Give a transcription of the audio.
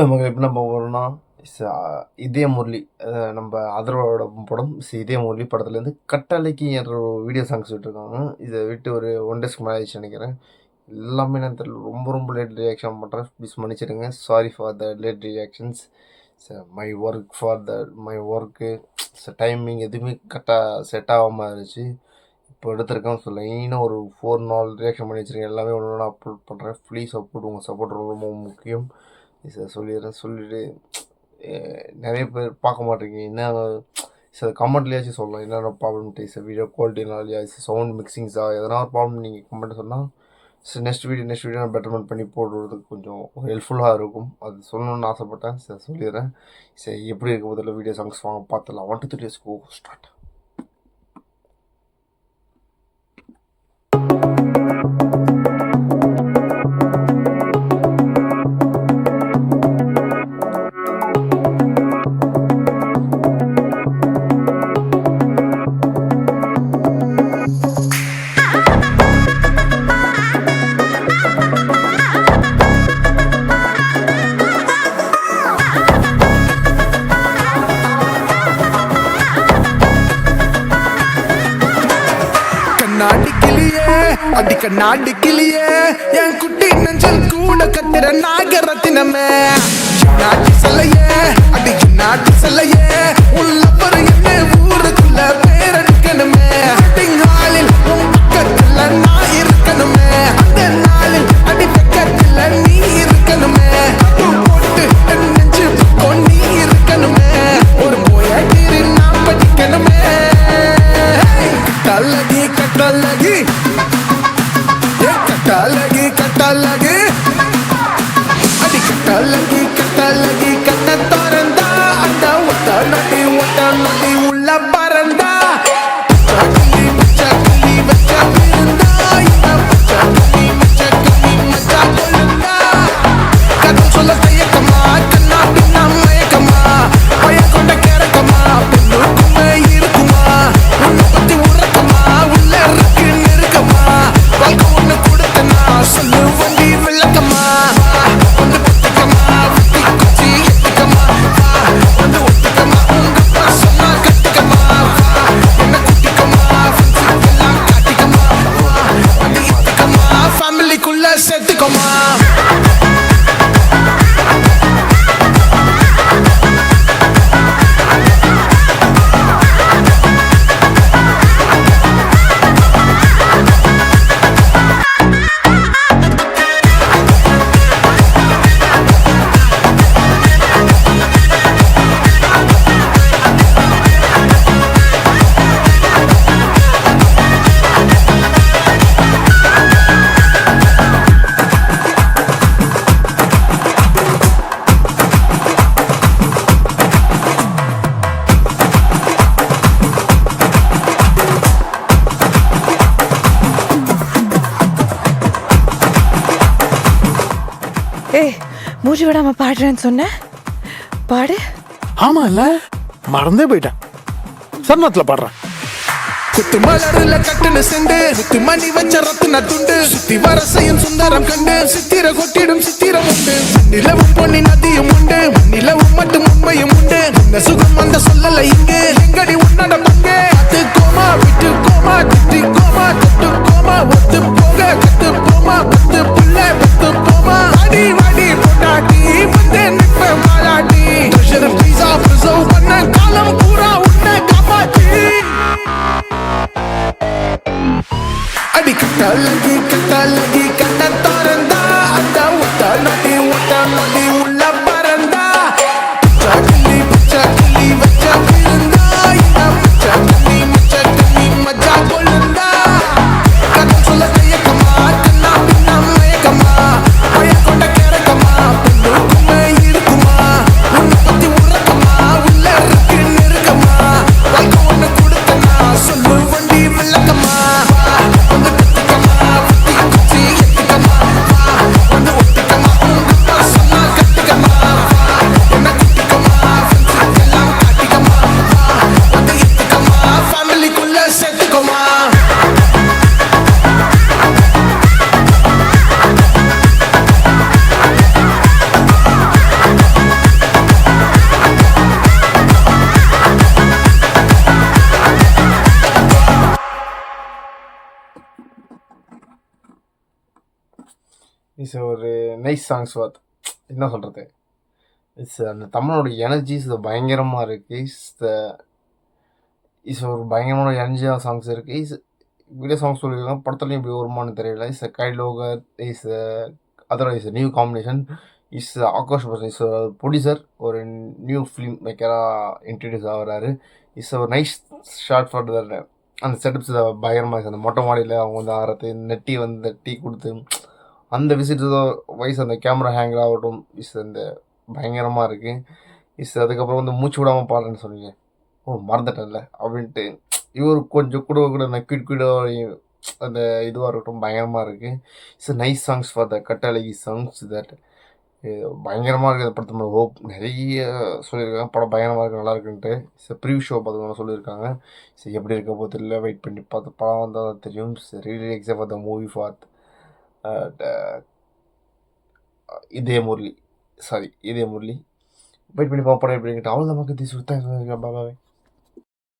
நமக்கு எப்படி நம்ம போகிறோம்னா இதே முரளி நம்ம அதர்வாவோட படம் இதே முரளி படத்துலேருந்து கட்டளைக்கு என்ற ஒரு வீடியோ சாங்ஸ் விட்டுருக்காங்க. இதை விட்டு ஒரு 1 டேஸ்க்கு மேலே ஆயிடுச்சு நினைக்கிறேன். எல்லாமே நான் தெரியல, ரொம்ப ரொம்ப லேட் ரியாக்ஷன் பண்ணுறேன். ப்ளீஸ் மன்னிச்சிடுங்க. Sorry for the late reactions. My work timing எதுவுமே கரெக்டாக செட் ஆகாமல் இருந்துச்சு. இப்போ எடுத்திருக்கேன். ஸோ லைனாக ஒரு 4 நாள் ரியாக்ஷன் பண்ணி வச்சுருக்கேன். எல்லாமே ஒன்று ஒன்று அப்லோட் பண்ணுறேன். ப்ளீஸ் சப்போர்ட், உங்கள் சப்போர்ட் ரொம்ப ரொம்ப முக்கியம். இதை சொல்லிட்டு நிறைய பேர் பார்க்க மாட்டேங்க. என்ன சார் கமெண்ட்லேயாச்சும் சொல்லலாம் என்னென்ன ப்ராப்ளம்ட்டு. சார் வீடியோ குவாலிட்டினாலையா, சவுண்ட் மிக்சிங்ஸா, எதனா ஒரு ப்ராப்ளம் நீங்கள் கமெண்ட் சொன்னால் சார் நெக்ஸ்ட் வீடியோ நான் பெட்டர்மெண்ட் பண்ணி போடுறதுக்கு கொஞ்சம் ஹெல்ப்ஃபுல்லாக இருக்கும். அது சொல்லணும்னு ஆசைப்பட்டேன். சார் சொல்லிடுறேன். சரி, எப்படி இருக்க முதல்ல வீடியோ சாங்ஸ் வாங்க பார்த்துலாம். 1 2 3 கோ ஸ்டார்ட். கண்ணாடிக்கிளியே என் குட்டி நெஞ்சல் கூட கத்திர நாகரத்தினமே நாட்டி செல்லையே அடி நாட்டி செல்லையே உள்ளப்பற என்ன ஊருக்குள்ள பேரடிக்கணுமே ஹாலில் உன் பக்கத்துல நான் இருக்கணுமே அந்த நாளில் அடி பக்கத்துல நீ இருக்கணுமே போட்டு என் நெஞ்சு பக்கம் நீ இருக்கணுமே ஒரு போயாட்டிரு நான் படிக்கணுமே கட்டழகி கட்டழகி கட்டழகி அடி கட்டழகி கண்ண திறந்தா அந்த ஒட்ட நடி உள்ள பறந்தா சொல்ல கையக்கமா கண்ணா பின்னா மயக்கமா பய கொண்ட கேரக்கமா பெண்ணுக்குமே இருக்குமா உன்னை பத்தி உறக்கமா உள்ள இருக்கு நெருக்கமா வாழ்க்கை ஒண்ணு கொடுத்தனா சொல்லு வண்டி விளக்கமா வந்து பத்திக்கமா விட்டி குச்சி எத்திக்கமா வந்து ஒத்துக்கமா உங்கப்பா சொன்னா கட்டிக்கமா என்ன குட்டிக்கமா எல்லாம் காட்டிக்கமா வந்து எத்திக்கமா ஃபேமிலிக்குள்ள சேர்த்துக்கமா மூச்சு விடாம பாடுறேன்னு சொன்ன பாடு. ஆமா இல்ல மறந்தே போயிட்டேன். சரணத்துல பாடுறேன். குத்து மலருல கட்டுன செண்டு சுத்தி மணி வச்ச ரத்தின துண்டு சுத்தி வரசையும் சுந்தரம் கண்டு சித்திர கொட்டிடும் சித்திரம் உண்டு நிலவும் பொன்னி நதியும் உண்டு நிலவும் மட்டும் உண்மையும் உண்டு இந்த சுகம் அந்த சொல்லல இங்கு எங்கடி உன்னட பங்கு அது கோமா விட்டு கோமா திட்டி கோமா தொட்டு கோமா ஒத்து போக கத்து போமா பத்து புள்ள பத்து போமா அடி வாடி பொண்டாட்டி வந்து நிற்ப மாலாட்டி ட்ரெஷர் பீஸா ப்ரிசர்வ் பண்ண காலம் பூரா உன்னை காப்பாத்தி அடி கட்டழகி கண்ண திறந்தா அந்த ஒட்ட நடி உள்ள பறந்தா பச்சை வச்ச விழுந்தா இந்த பச்சை மஜா கொள்ளுந்தா கதை சொல்ல கையக்கமா கண்ணா பின்னா மயக்கமா பய கொண்ட கேரக்கமா பெண்ணுக்குமே இருக்குமா உன்னை பத்தி உறக்கமா உள்ள இருக்கு நெருக்கமா வாழ்க்கை ஒண்ணு கொடுத்தனா சொல்லு வண்டி விளக்கமா வந்து கத்திக்கமா விட்டி குச்சி இட்ஸ் ஒரு நைஸ் சாங்ஸ் வாத் என்ன சொல்கிறது. இட்ஸ் அந்த தமிழோட எனர்ஜிஸ் பயங்கரமாக இருக்குது. இஸ் ஒரு பயங்கரமான எனர்ஜியாக சாங்ஸ் இருக்குது. வீடியோ சாங்ஸ் சொல்லியிருக்காங்க, படத்துலையும் இப்படி வருமானு தெரியல. இஸ் கைலோகர் is other is new combination. Is Akash பசன் இஸ் ப்ரொடியூசர், ஒரு நியூ ஃபிலிம் மேக்கராக இன்ட்ரடியூஸ் ஆகிறாரு. இஸ் ஒரு நைஸ் ஷார்ட் ஃபார் தர். அந்த செட்டப்ஸ் பயங்கரமாக இருக்குது. அந்த மொட்டை மாடியில் அவங்க வந்து ஆடுறது, நெட்டி வந்து டீ கொடுத்து அந்த விசிட் வயசு, அந்த கேமரா ஹேங்கில் ஆகட்டும், இஸ் அந்த பயங்கரமாக இருக்குது. இஸ் அதுக்கப்புறம் வந்து மூச்சு விடாமல் பாடுறேன்னு சொன்னீங்க, ஓ மறந்துட்டேன்ல அப்படின்ட்டு இவர் கொஞ்சம் கூட கூட அந்த கிட் அந்த இதுவாக இருக்கட்டும் பயங்கரமாக இருக்குது. It's nice songs for the கட்டழகி சாங்ஸ் தட் பயங்கரமாக இருக்குது. அந்த படத்தோட ஹோப் நிறைய சொல்லியிருக்காங்க, படம் பயங்கரமாக இருக்குது, நல்லா இருக்குன்ட்டு. ப்ரீவியூ ஷோ பார்த்து சொல்லியிருக்காங்க. சரி எப்படி இருக்க போது இல்லை, வெயிட் பண்ணி பார்த்து படம் வந்தால் தான் தெரியும். Really exam for the movie for இதே முரளி வெயிட் பண்ணி பார்ப்போம் எப்படி இருக்கிட்டு. அவ்வளோ நமக்கு சுத்தம் பாபாவே.